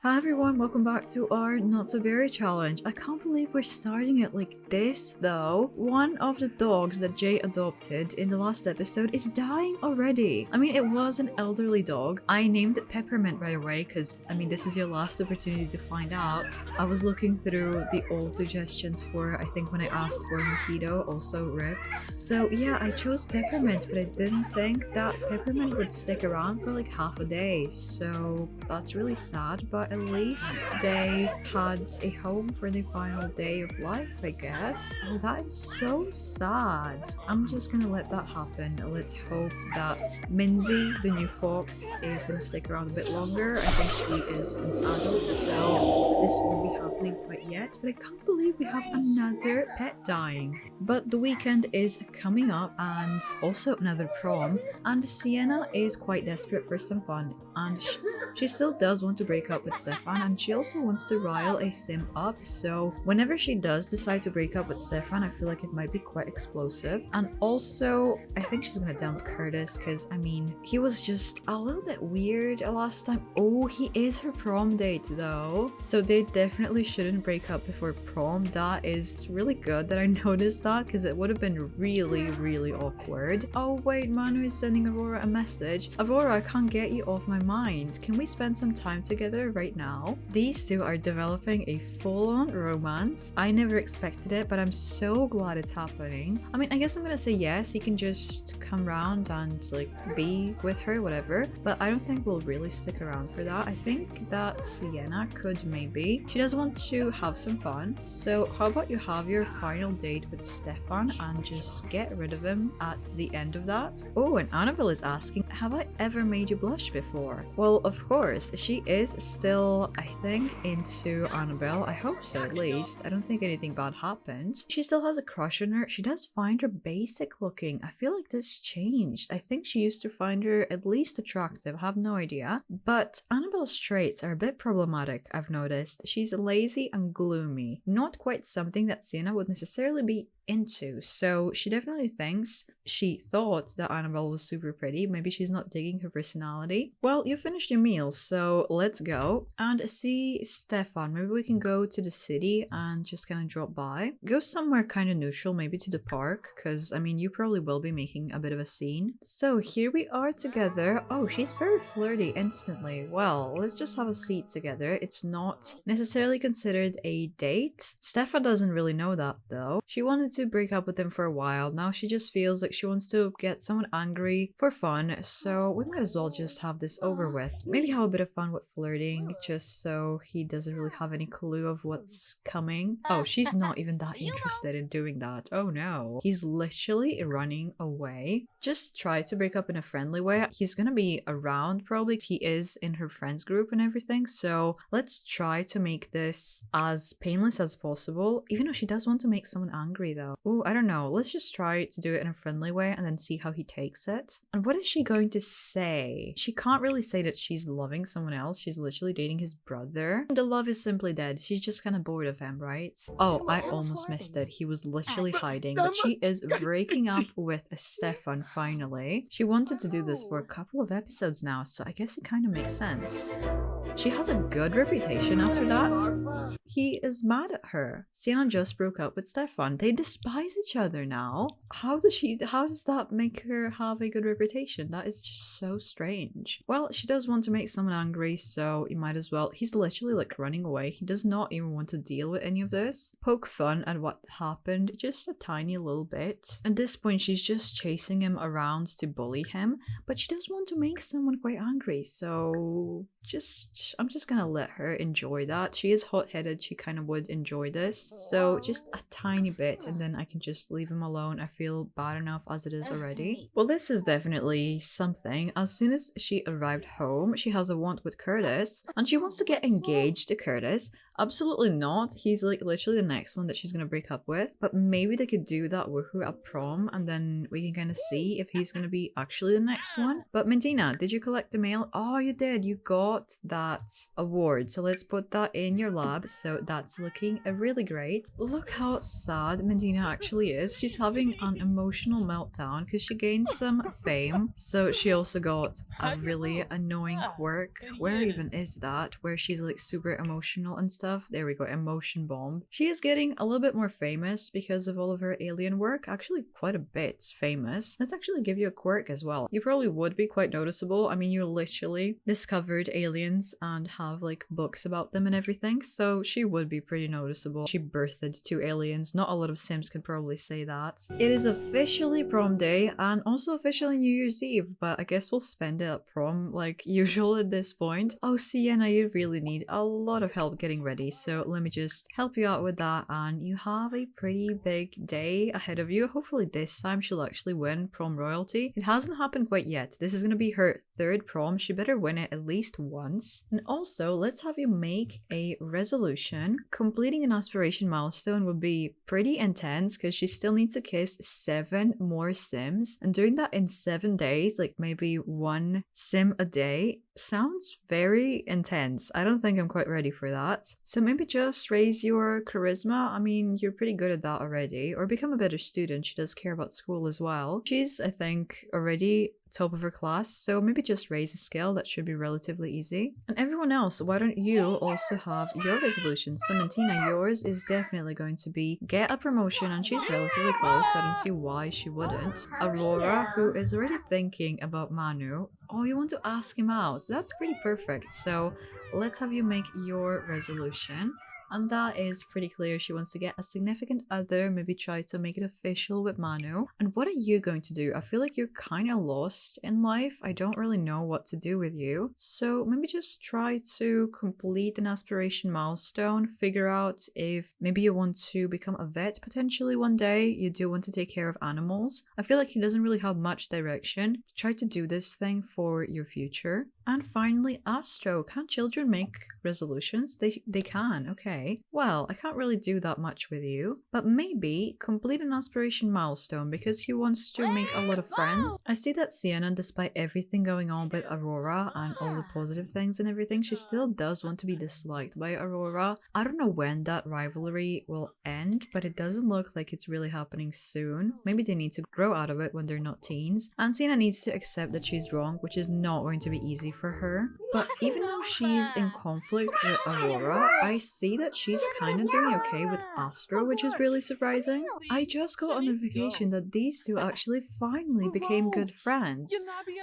Hi everyone, welcome back to our Not So Berry challenge. I can't believe we're starting it like this though. One of the dogs that Jay adopted in the last episode is dying already. I mean, it was an elderly dog. I named it Peppermint right away because, I mean, this is your last opportunity to find out. I was looking through the old suggestions for, I think when I asked for Mojito, also Rip. So yeah, I chose Peppermint, but I didn't think that Peppermint would stick around for like half a day. So that's really sad, but at least they had a home for the final day of life, I guess. Oh, that is so sad. I'm just gonna let that happen. Let's hope that Minzy, the new fox, is gonna stick around a bit longer. I think she is an adult, so this won't be happening quite yet. But I can't believe we have another pet dying. But the weekend is coming up and also another prom, and Sienna is quite desperate for some fun, and she still does want to break up with Stefan, and she also wants to rile a sim up, so whenever she does decide to break up with Stefan, I feel like it might be quite explosive. And also, I think she's gonna dump Curtis, because, I mean, he was just a little bit weird last time. Oh, he is her prom date, though. So they definitely shouldn't break up before prom. That is really good that I noticed that, because it would have been really, really awkward. Oh, wait, Manu is sending Aurora a message. Aurora, I can't get you off my mind. Can we spend some time together right now? These two are developing a full-on romance. I never expected it, but I'm so glad it's happening. I mean, I guess I'm gonna say yes, he can just come around and like be with her, whatever, but I don't think we'll really stick around for that. I think that Sienna could maybe. She does want to have some fun, so how about you have your final date with Stefan and just get rid of him at the end of that? Oh, and Annabelle is asking, have I ever made you blush before? Well, of course, she is still, I think, into Annabelle. I hope so, at least. I don't think anything bad happened. She still has a crush on her. She does find her basic looking. I feel like this changed. I think she used to find her at least attractive. I have no idea. But Annabelle's traits are a bit problematic, I've noticed. She's lazy and gloomy. Not quite something that Sienna would necessarily be into, so she definitely thought that Annabelle was super pretty. Maybe she's not digging her personality. Well, you finished your meal, so let's go and see Stefan. Maybe we can go to the city and just kind of drop by. Go somewhere kind of neutral, maybe to the park, because I mean, you probably will be making a bit of a scene. So here we are together. Oh, she's very flirty instantly. Well, let's just have a seat together. It's not necessarily considered a date. Stefan doesn't really know that though. She wanted to break up with him for a while. Now she just feels like she wants to get someone angry for fun, so we might as well just have this over with. Maybe have a bit of fun with flirting, just so he doesn't really have any clue of what's coming. Oh, she's not even that interested in doing that. Oh no. He's literally running away. Just try to break up in a friendly way. He's gonna be around probably. He is in her friends group and everything, so let's try to make this as painless as possible, even though she does want to make someone angry though. Oh, I don't know. Let's just try to do it in a friendly way and then see how he takes it. And what is she going to say? She can't really say that she's loving someone else. She's literally dating his brother. The love is simply dead. She's just kind of bored of him, right? Oh, I almost missed it. He was literally hiding, but she is breaking up with Stefan finally. She wanted to do this for a couple of episodes now, so I guess it kind of makes sense. She has a good reputation after that. He is mad at her. Sienna just broke up with Stefan. They despise each other now. How does that make her have a good reputation? That is just so strange. Well, she does want to make someone angry, so you might as well. He's literally like running away. He does not even want to deal with any of this. Poke fun at what happened, just a tiny little bit. At this point, she's just chasing him around to bully him, but she does want to make someone quite angry, so I'm just gonna let her enjoy that. She is hot-headed, she kind of would enjoy this, so just a tiny bit and then I can just leave him alone. I feel bad enough as it is already. Well, this is definitely something. As soon as she arrived home, she has a want with Curtis and she wants to get engaged to Curtis. Absolutely not. He's like literally the next one that she's gonna break up with. But maybe they could do that with her at prom and then we can kind of see if he's gonna be actually the next one. But Medina, did you collect the mail? Oh, you did. You got that award. So let's put that in your lab. So that's looking really great. Look how sad Medina actually is. She's having an emotional meltdown because she gained some fame. So she also got a really annoying quirk. Where even is that? Where she's like super emotional and stuff. There we go, emotion bomb. She is getting a little bit more famous because of all of her alien work. Actually, quite a bit famous. Let's actually give you a quirk as well. You probably would be quite noticeable. I mean, you literally discovered aliens and have like books about them and everything. So she would be pretty noticeable. She birthed two aliens. Not a lot of Sims could probably say that. It is officially prom day and also officially New Year's Eve, but I guess we'll spend it at prom like usual at this point. Oh, Sienna, you really need a lot of help getting ready, so let me just help you out with that, and you have a pretty big day ahead of you. Hopefully this time she'll actually win prom royalty. It hasn't happened quite yet. This is gonna be her third prom. She better win it at least once. And also, let's have you make a resolution. Completing an aspiration milestone would be pretty intense because she still needs to kiss 7 more Sims, and doing that in 7 days, like maybe 1 Sim a day, sounds very intense. I don't think I'm quite ready for that. So maybe just raise your charisma. I mean, you're pretty good at that already. Or become a better student. She does care about school as well. She's, I think, already top of her class, so maybe just raise a skill. That should be relatively easy. And everyone else, why don't you also have your resolutions? So Mentina, yours is definitely going to be get a promotion, and she's relatively close, so I don't see why she wouldn't. Aurora, who is already thinking about Manu. Oh, you want to ask him out? That's pretty perfect. So let's have you make your resolution. And that is pretty clear. She wants to get a significant other, maybe try to make it official with Manu. And what are you going to do? I feel like you're kind of lost in life. I don't really know what to do with you. So maybe just try to complete an aspiration milestone. Figure out if maybe you want to become a vet potentially one day. You do want to take care of animals. I feel like he doesn't really have much direction. Try to do this thing for your future. And finally, Astro. Can children make resolutions? They can, okay. Well, I can't really do that much with you, but maybe complete an aspiration milestone because he wants to make a lot of friends. I see that Sienna, despite everything going on with Aurora and all the positive things and everything, she still does want to be disliked by Aurora. I don't know when that rivalry will end, but it doesn't look like it's really happening soon. Maybe they need to grow out of it when they're not teens. And Sienna needs to accept that she's wrong, which is not going to be easy for her. But even though she's in conflict with Aurora, I see that she's kind of doing okay with Astro, which is really surprising. I just got a notification that these two actually finally became good friends.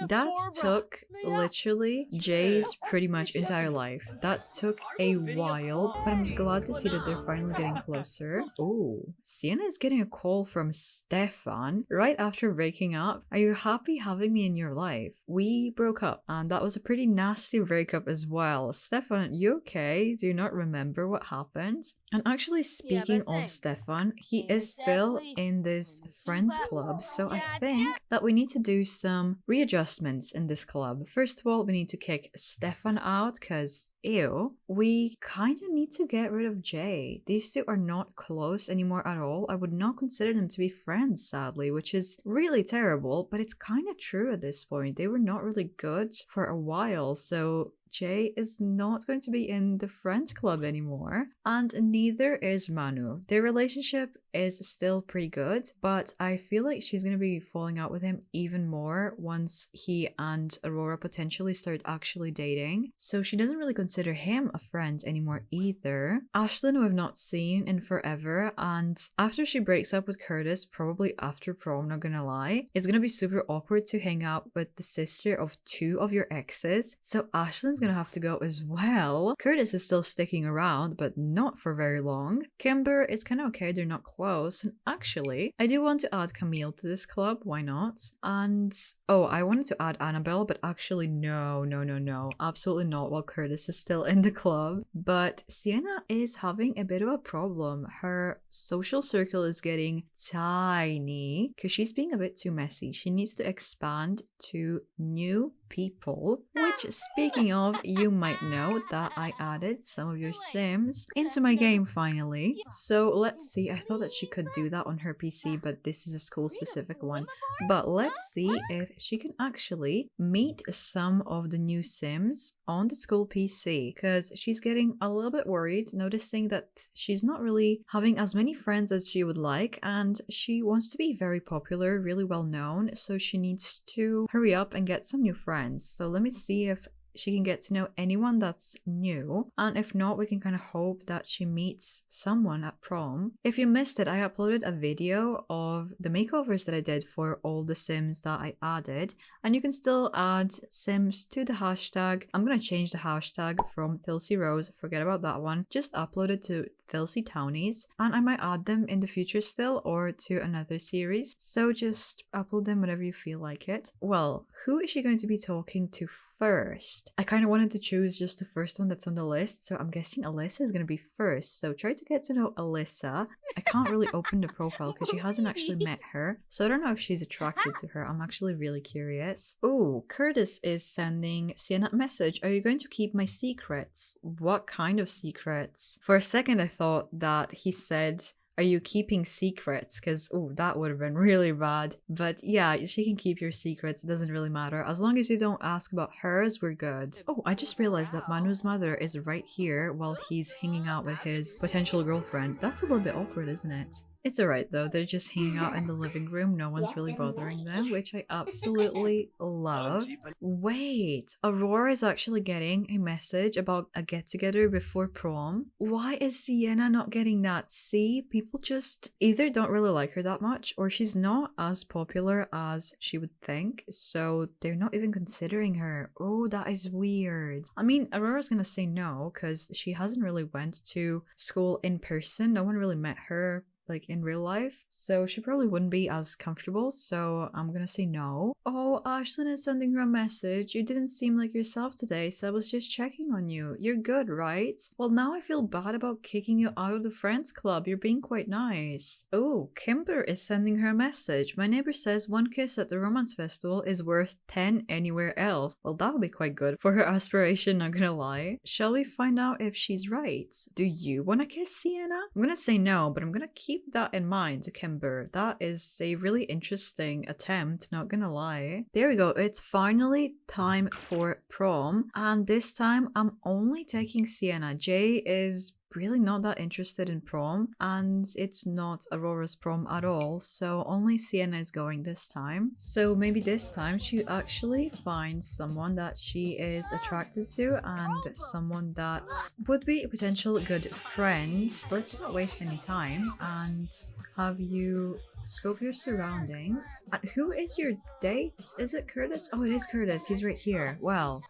That took literally Jay's pretty much entire life. That took a while, but I'm glad to see that they're finally getting closer. Oh, Sienna is getting a call from Stefan right after breaking up. Are you happy having me in your life? We broke up, and that was a pretty nasty breakup as well. Stefan, you okay? Do you not remember what happened? And actually, speaking of Stefan, he is still in this friends club, so I think that we need to do some readjustments in this club. First of all, we need to kick Stefan out because, ew, we kind of need to get rid of Jay. These two are not close anymore at all. I would not consider them to be friends, sadly, which is really terrible, but it's kind of true at this point. They were not really good for a while, so Jay is not going to be in the friends club anymore, and neither is Manu. Their relationship is still pretty good, but I feel like she's going to be falling out with him even more once he and Aurora potentially start actually dating. So she doesn't really consider him a friend anymore either. Ashlyn we've not seen in forever, and after she breaks up with Curtis, probably after prom, not gonna lie, it's gonna be super awkward to hang out with the sister of 2 of your exes. So Ashlyn's gonna have to go as well. Curtis is still sticking around, but not for very long. Kimber is kind of okay, they're not close. And actually, I do want to add Camille to this club, why not? And oh, I wanted to add Annabelle, but actually no, absolutely not while Curtis is still in the club. But Sienna is having a bit of a problem. Her social circle is getting tiny because she's being a bit too messy. She needs to expand to new people, which speaking of, you might know that I added some of your Sims into my game finally. So let's see, I thought that she could do that on her PC, but this is a school specific one. But let's see if she can actually meet some of the new Sims on the school PC, because she's getting a little bit worried, noticing that she's not really having as many friends as she would like, and she wants to be very popular, really well known, so she needs to hurry up and get some new friends. So let me see if she can get to know anyone that's new, and if not, we can kind of hope that she meets someone at prom. If you missed it, I uploaded a video of the makeovers that I did for all the Sims that I added, and you can still add Sims to the hashtag. I'm gonna change the hashtag from thilsey rose, forget about that one, just upload it to thilsey townies, and I might add them in the future still, or to another series, so just upload them whenever you feel like it. Well, who is she going to be talking to first? I kind of wanted to choose just the first one that's on the list, so I'm guessing Alyssa is going to be first, so try to get to know Alyssa. I can't really open the profile because she hasn't actually met her, so I don't know if she's attracted to her. I'm actually really curious. Oh, Curtis is sending Sienna a message. Are you going to keep my secrets? What kind of secrets? For a second I thought that he said, are you keeping secrets? Because, oh, that would have been really bad. But yeah, she can keep your secrets. It doesn't really matter. As long as you don't ask about hers, we're good. Oh, I just realized that Manu's mother is right here while he's hanging out with his potential girlfriend. That's a little bit awkward, isn't it? It's alright though, they're just hanging out in the living room, no one's really bothering them, which I absolutely love. Wait, Aurora is actually getting a message about a get-together before prom? Why is Sienna not getting that? See, people just either don't really like her that much, or she's not as popular as she would think, so they're not even considering her. Oh, that is weird. I mean, Aurora's gonna say no, because she hasn't really went to school in person, no one really met her like in real life, so she probably wouldn't be as comfortable, so I'm gonna say no. Oh, Ashlyn is sending her a message. You didn't seem like yourself today, so I was just checking on you. You're good, right? Well, now I feel bad about kicking you out of the friends club. You're being quite nice. Oh, Kimber is sending her a message. My neighbor says 1 kiss at the romance festival is worth 10 anywhere else. Well, that would be quite good for her aspiration, not gonna lie. Shall we find out if she's right? Do you want to kiss Sienna? I'm gonna say no, but I'm gonna keep that in mind, Kimber. That is a really interesting attempt, not gonna lie. There we go, it's finally time for prom, and this time I'm only taking Sienna. Jay is really not that interested in prom, and it's not Aurora's prom at all, so only Sienna is going this time. So maybe this time she actually finds someone that she is attracted to and someone that would be a potential good friend. Let's not waste any time and have you scope your surroundings. And who is your date? Is it Curtis? Oh, it is Curtis. He's right here. Well,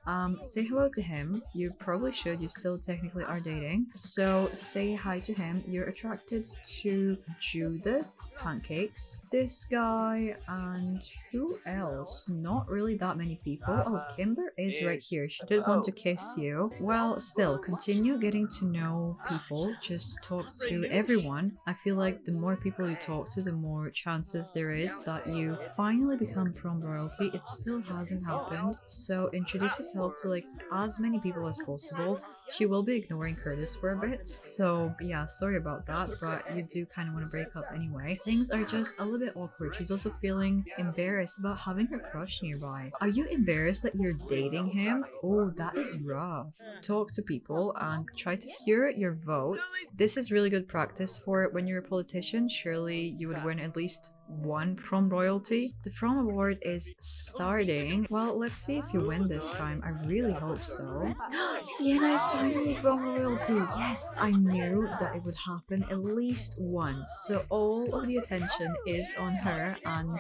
say hello to him. You probably should. You still technically are dating. So say hi to him. You're attracted to Judith Pancakes, this guy, and who else? Not really that many people. Oh, Kimber is right here. She did want to kiss you. Well, still, continue getting to know people. Just talk to everyone. I feel like the more people you talk to, the more chances there is that you finally become prom royalty. It still hasn't happened, so introduce yourself to like as many people as possible. She will be ignoring Curtis for a bit, so yeah, sorry about that, but you do kind of want to break up anyway. Things are just a little bit awkward. She's also feeling embarrassed about having her crush nearby. Are you embarrassed that you're dating him? Oh, that is rough. Talk to people and try to secure your votes. This is really good practice for when you're a politician. Surely you would win at least one prom royalty. The prom award is starting. Well, let's see if you win this time. I really hope so. Sienna is finally prom royalty. Yes, I knew that it would happen at least once. So all of the attention is on her and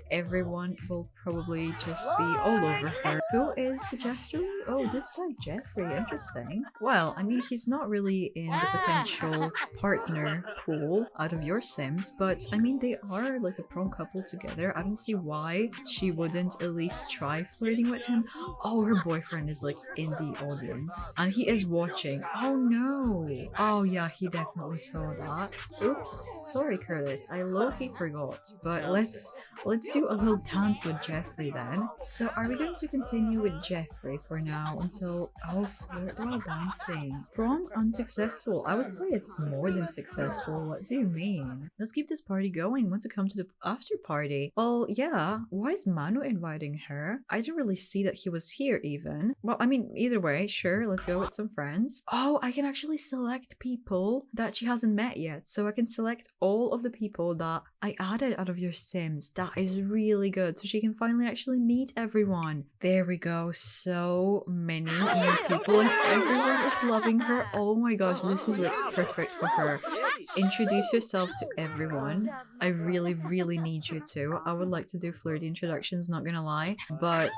everyone will probably just be all over her. Who is the jester? Oh, this guy Jeffrey. Interesting. Well, I mean, he's not really in the potential partner pool out of your Sims, but I mean, they are like a prom couple together. I don't see why she wouldn't at least try flirting with him. Oh, her boyfriend is like in the audience and he is watching. Oh no. Oh yeah, he definitely saw that. Oops. Sorry, Curtis. I low-key forgot, but let's do do a little dance with Jeffrey then. So are we going to continue with Jeffrey for now until, oh, flirt while dancing. Prom unsuccessful. I would say it's more than successful. What do you mean? Let's keep this party going. Want to come to the after party? Well, yeah. Why is Manu inviting her? I didn't really see that he was here even. Well, I mean, either way, sure, let's go with some friends. Oh, I can actually select people that she hasn't met yet. So I can select all of the people that I added out of your Sims. That is really good. So she can finally actually meet everyone. There we go. So many new people and everyone is loving her. Oh my gosh, this is like perfect for her. Introduce yourself to everyone. I really, really need you to. I would like to do flirty introductions, not gonna lie, but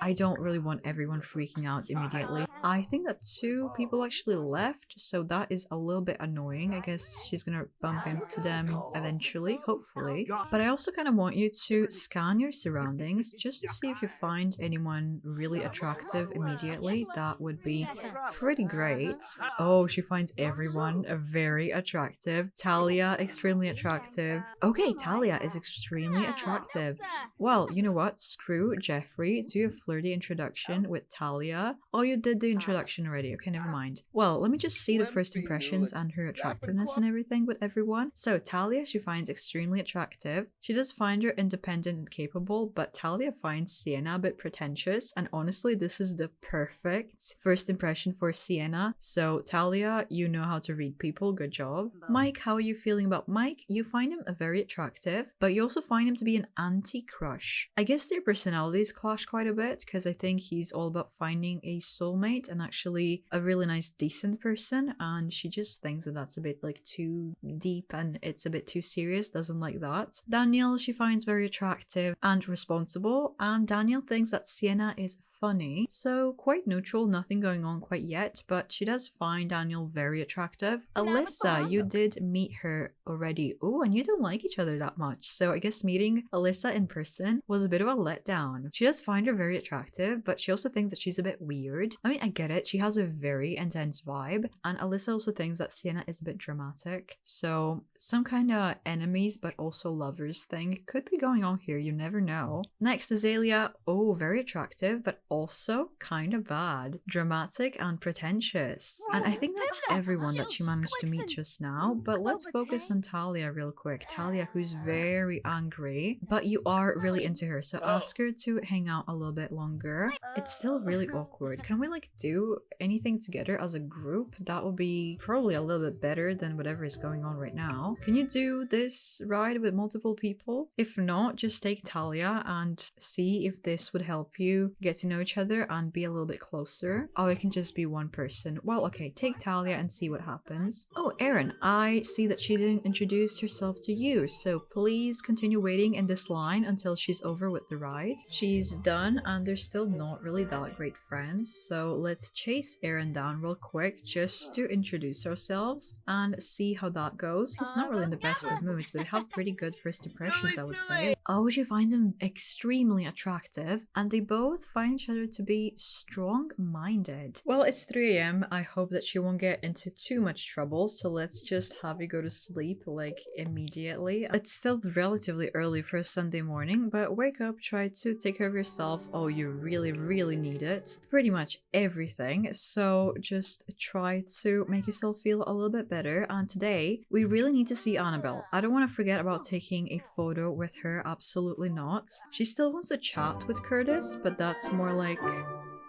I don't really want everyone freaking out immediately. I think that 2 people actually left, so that is a little bit annoying. I guess she's gonna bump into them eventually, hopefully. But I also kind of want you to scan your surroundings just to see if you find anyone really attractive immediately. That would be pretty great. Oh, she finds everyone very attractive. Talia, extremely attractive. Okay, Talia is extremely attractive. Well, you know what? Screw Jeffrey. Do a flirty introduction with Talia. Oh, you did the introduction already. Okay, never mind. Well, let me just see the first impressions and her attractiveness and everything with everyone. So, Talia, she finds extremely attractive. She does find her independent and capable, but Talia finds Sienna a bit pretentious. And honestly, this is the perfect first impression for Sienna. So, Talia, you know how to read people. Good job. Mike, how are you feeling about Mike? You find him very attractive, but you also find him to be an anti-crush. I guess their personalities clash quite a bit because I think he's all about finding a soulmate and actually a really nice, decent person, and she just thinks that that's a bit like too deep and it's a bit too serious, doesn't like that. Daniel, she finds very attractive and responsible, and Daniel thinks that Sienna is funny, so quite neutral, nothing going on quite yet, but she does find Daniel very attractive. Alyssa, you did meet her already. Oh, and you don't like each other that much, so I guess meeting Alyssa in person was a bit of a letdown. She does find her very attractive, but she also thinks that she's a bit weird. I mean, I get it, she has a very intense vibe, and Alyssa also thinks that Sienna is a bit dramatic, so some kind of enemies but also lovers thing could be going on here, you never know. Next, Azalea. Oh, very attractive, but also kind of bad. Dramatic and pretentious. And I think that's everyone that she managed to meet just now, but let's focus on Talia real quick. Talia, who's very angry, but you are really into her, so ask her to hang out a little bit longer. It's still really awkward. Can we like do anything together as a group? That would be probably a little bit better than whatever is going on right now. Can you do this ride with multiple people? If not, just take Talia and see if this would help you get to know each other and be a little bit closer. Oh, it can just be one person. Well, okay, take Talia and see what happens. Oh, Erin, I see that she didn't introduce herself to you, so please continue waiting in this line until she's over with the ride. She's done and they're still not really that great friends, so let's chase Erin down real quick just to introduce ourselves and see how that goes. He's not really in the best of moods, but they have pretty good first impressions, I would say. Oh, she finds him extremely attractive, and they both find each other to be strong-minded. Well, it's 3 a.m. I hope that she won't get into too much trouble, so let's just have you go to sleep, like, immediately. It's still relatively early for a Sunday morning, but wake up, try to take care of yourself. Oh, you really, really need it. Pretty much everything, so just try to make yourself feel a little bit better, and today, we really need to see Annabelle. I don't want to forget about taking a photo with her, absolutely not. She still wants to chat with Curtis, but that's more like,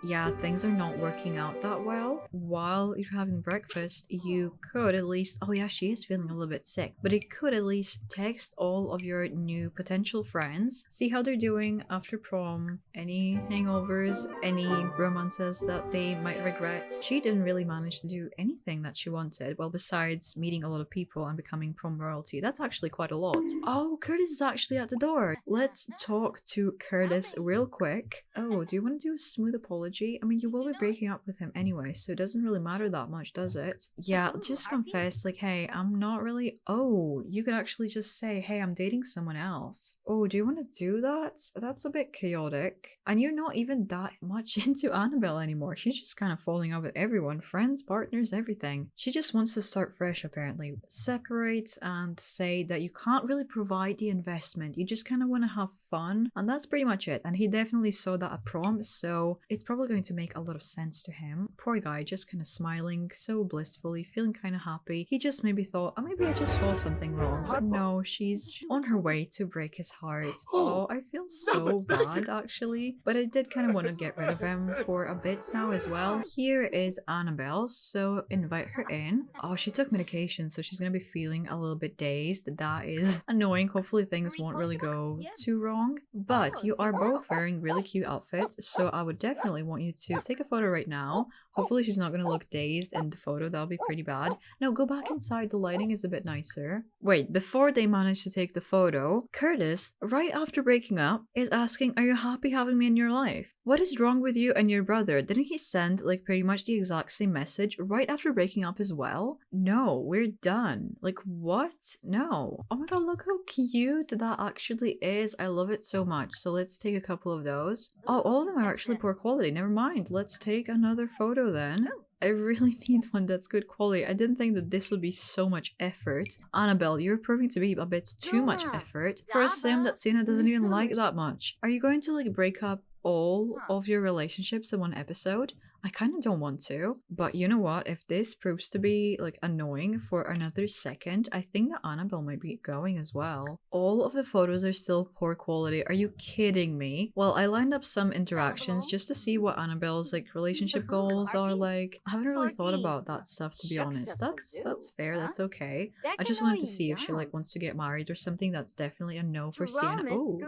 yeah, things are not working out that well. While you're having breakfast, you could at least, oh yeah, she is feeling a little bit sick, but you could at least text all of your new potential friends, see how they're doing after prom, any hangovers, any romances that they might regret. She didn't really manage to do anything that she wanted, well, besides meeting a lot of people and becoming prom royalty. That's actually quite a lot. Oh, Curtis is actually at the door. Let's talk to Curtis real quick. Oh, do you want to do a smooth apology? apology. I mean, you will be breaking up with him anyway, so it doesn't really matter that much, does it? Yeah, just confess, like, hey, I'm not really. Oh, you could actually just say, hey, I'm dating someone else. Oh, do you want to do that? That's a bit chaotic. And you're not even that much into Annabelle anymore. She's just kind of falling out with everyone, friends, partners, everything. She just wants to start fresh, apparently. Separate and say that you can't really provide the investment. You just kind of want to have fun, and that's pretty much it. And he definitely saw that at prom, so it's probably going to make a lot of sense to him. Poor guy, just kind of smiling so blissfully, feeling kind of happy. He just maybe thought, oh, maybe I just saw something wrong. But no, she's on her way to break his heart. Oh, I feel so bad actually, but I did kind of want to get rid of him for a bit now as well. Here is Annabelle, so invite her in. Oh, she took medication, so she's gonna be feeling a little bit dazed. That is annoying. Hopefully things won't really go too wrong. But you are both wearing really cute outfits, so I would definitely want you to take a photo right now. Hopefully she's not gonna look dazed in the photo. That'll be pretty bad. No, go back inside. The lighting is a bit nicer. Wait, before they manage to take the photo, Curtis, right after breaking up, is asking, are you happy having me in your life? What is wrong with you and your brother? Didn't he send like pretty much the exact same message right after breaking up as well? No, we're done. Like what? No. Oh my god, look how cute that actually is. I love it so much. So let's take a couple of those. Oh, all of them are actually poor quality. Never mind. Let's take another photo then. I really need one that's good quality. I didn't think that this would be so much effort. Annabelle, you're proving to be a bit too much effort for a sim that Sienna doesn't even like that much. Are you going to like break up all of your relationships in one episode? I kind of don't want to, but you know what? If this proves to be like annoying for another second, I think that Annabelle might be going as well. All of the photos are still poor quality. Are you kidding me? Well, I lined up some interactions just to see what Annabelle's like relationship goals are like. I haven't really thought about that stuff, to be honest. That's fair. That's okay. I just wanted to see if she like wants to get married or something. That's definitely a no for Sienna. Oh,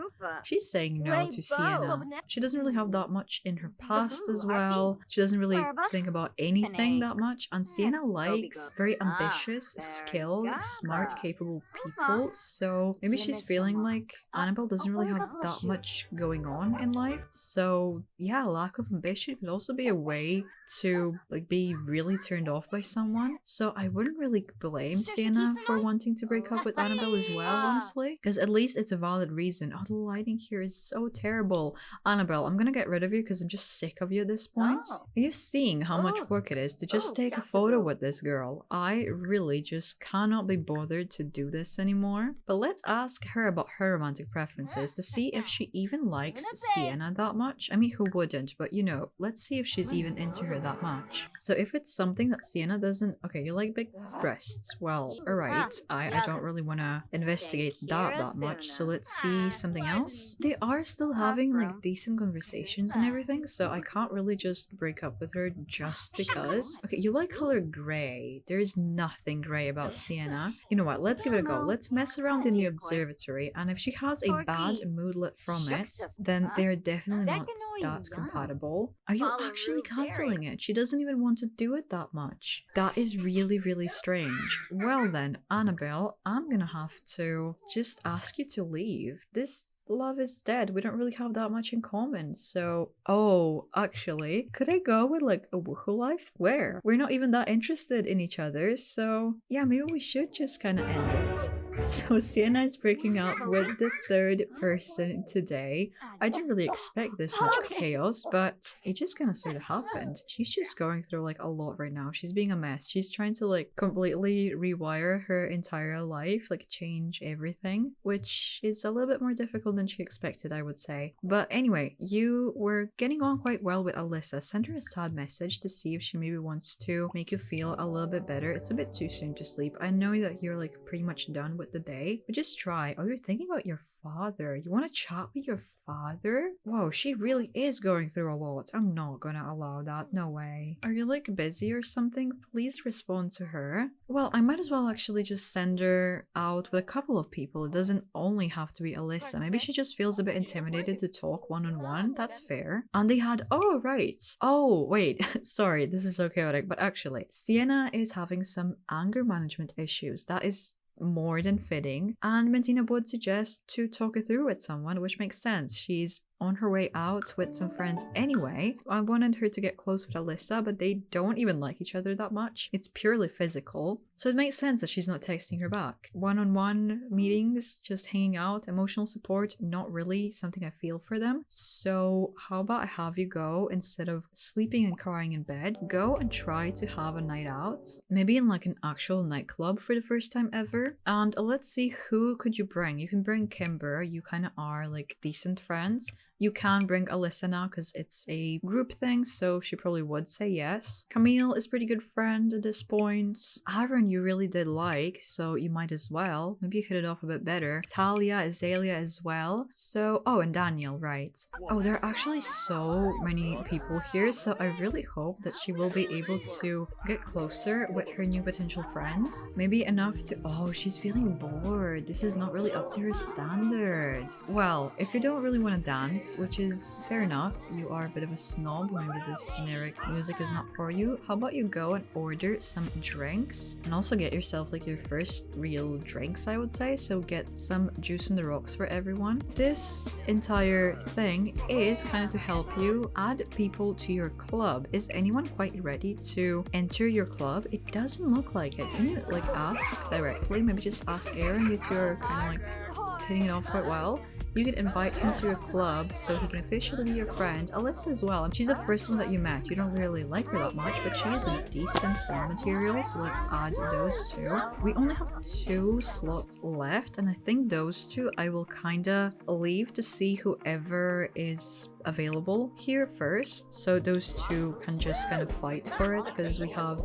she's saying no to Sienna. She doesn't really have that much in her past as well. She doesn't really think about anything that much, and Sienna likes very ambitious, skilled, smart, capable people, so maybe she's feeling like Annabelle doesn't really have that much going on in life. So yeah, lack of ambition could also be a way to like be really turned off by someone. So I wouldn't really blame Sienna for wanting to break up with Annabelle as well, honestly, because at least it's a valid reason. Oh, the lighting here is so terrible. Annabelle, I'm gonna get rid of you because I'm just sick of you at this point. Are you seeing how much work it is to just take a photo with this girl? I really just cannot be bothered to do this anymore. But let's ask her about her romantic preferences to see if she even likes Sienna that much. I mean, who wouldn't? But you know, let's see if she's even into her that much. So if it's something that Sienna doesn't... Okay, you like big breasts. Well, alright. I don't really want to investigate that much. So let's see something else. They are still having like decent conversations and everything, so I can't really just break up with her just because. Okay, you like color gray. There's nothing gray about Sienna. You know what? Let's give it a go. Let's mess around in the observatory, and if she has a bad moodlet from it, then they're definitely not that compatible. Are you actually cancelling it? She doesn't even want to do it that much. That is really, really strange. Well then, Annabelle, I'm gonna have to just ask you to leave. This love is dead. We don't really have that much in common. So, oh, actually, could I go with like a woohoo life? Where? We're not even that interested in each other. So, yeah, maybe we should just kind of end it. So Sienna is breaking up with the third person today. I didn't really expect this much chaos, but it just kind of sort of happened. She's just going through like a lot right now. She's being a mess. She's trying to like completely rewire her entire life, like change everything, which is a little bit more difficult than she expected, I would say. But anyway, you were getting on quite well with Alyssa. Send her a sad message to see if she maybe wants to make you feel a little bit better. It's a bit too soon to sleep. I know that you're like pretty much done with the day, but just try. Oh, you're thinking about your father. You want to chat with your father? Whoa, she really is going through a lot. I'm not gonna allow that. No way. Are you like busy or something? Please respond to her. Well, I might as well actually just send her out with a couple of people. It doesn't only have to be Alyssa. Maybe she just feels a bit intimidated to talk one-on-one. That's fair. And they had... Oh, right. Oh, wait. Sorry, this is so chaotic. But actually, Sienna is having some anger management issues. That is more than fitting, and Mentina would suggest to talk it through with someone, which makes sense. She's on her way out with some friends anyway. I wanted her to get close with Alyssa, but they don't even like each other that much. It's purely physical. So it makes sense that she's not texting her back. One-on-one meetings, just hanging out, emotional support, not really something I feel for them. So how about I have you go, instead of sleeping and crying in bed, go and try to have a night out. Maybe in like an actual nightclub for the first time ever. And let's see, who could you bring? You can bring Kimber, you kind of are like decent friends. You can bring Alyssa now because it's a group thing, so she probably would say yes. Camille is pretty good friend at this point. Aaron you really did like, so you might as well. Maybe you hit it off a bit better. Talia, Azalea as well. So, oh, and Daniel, right. Oh, there are actually so many people here, so I really hope that she will be able to get closer with her new potential friends. Maybe enough to, oh, she's feeling bored. This is not really up to her standards. Well, if you don't really want to dance, which is fair enough, you are a bit of a snob, maybe this generic music is not for you, how about you go and order some drinks and also get yourself like your first real drinks, I would say. So get some juice on the rocks for everyone. This entire thing is kind of to help you add people to your club. Is anyone quite ready to enter your club? It doesn't look like it. Can you like ask directly? Maybe just ask Aaron. You two are kind of like hitting it off quite well. You can invite him to your club so he can officially be your friend. Alyssa as well. And she's the first one that you met. You don't really like her that much, but she is a decent friend material, so let's add those two. We only have 2 slots left, and I think those 2 I will kinda leave to see whoever is available here first. So those 2 can just kind of fight for it, because we have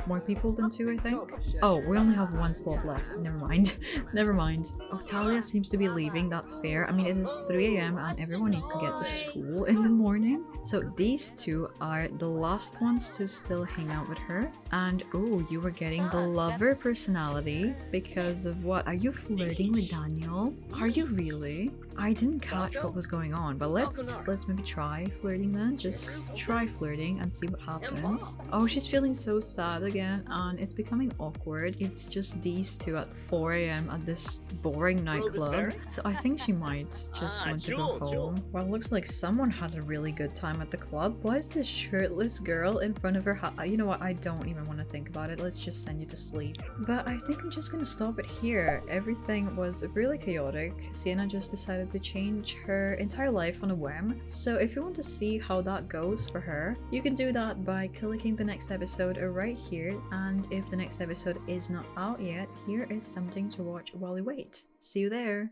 more people than 2, I think. Oh, we only have 1 slot left. Never mind. Never mind. Oh, Talia seems to be leaving. That's fair. I mean, it is 3 a.m. and everyone needs to get to school in the morning. So these 2 are the last ones to still hang out with her. And oh, you were getting the lover personality because of what? Are you flirting with Daniel? Are you really? I didn't catch what was going on, but let's maybe try flirting then. Just try flirting and see what happens. Oh, she's feeling so sad again, and it's becoming awkward. It's just these 2 at 4 a.m. at this boring nightclub. So I think she might just want to go home. Well, it looks like someone had a really good time at the club. Why is this shirtless girl in front of her you know what? I don't even want to think about it. Let's just send you to sleep. But I think I'm just gonna stop it here. Everything was really chaotic. Sienna just decided to change her entire life on a whim. So if you want to see how that goes for her, you can do that by clicking the next episode right here. And if the next episode is not out yet, here is something to watch while you wait. See you there!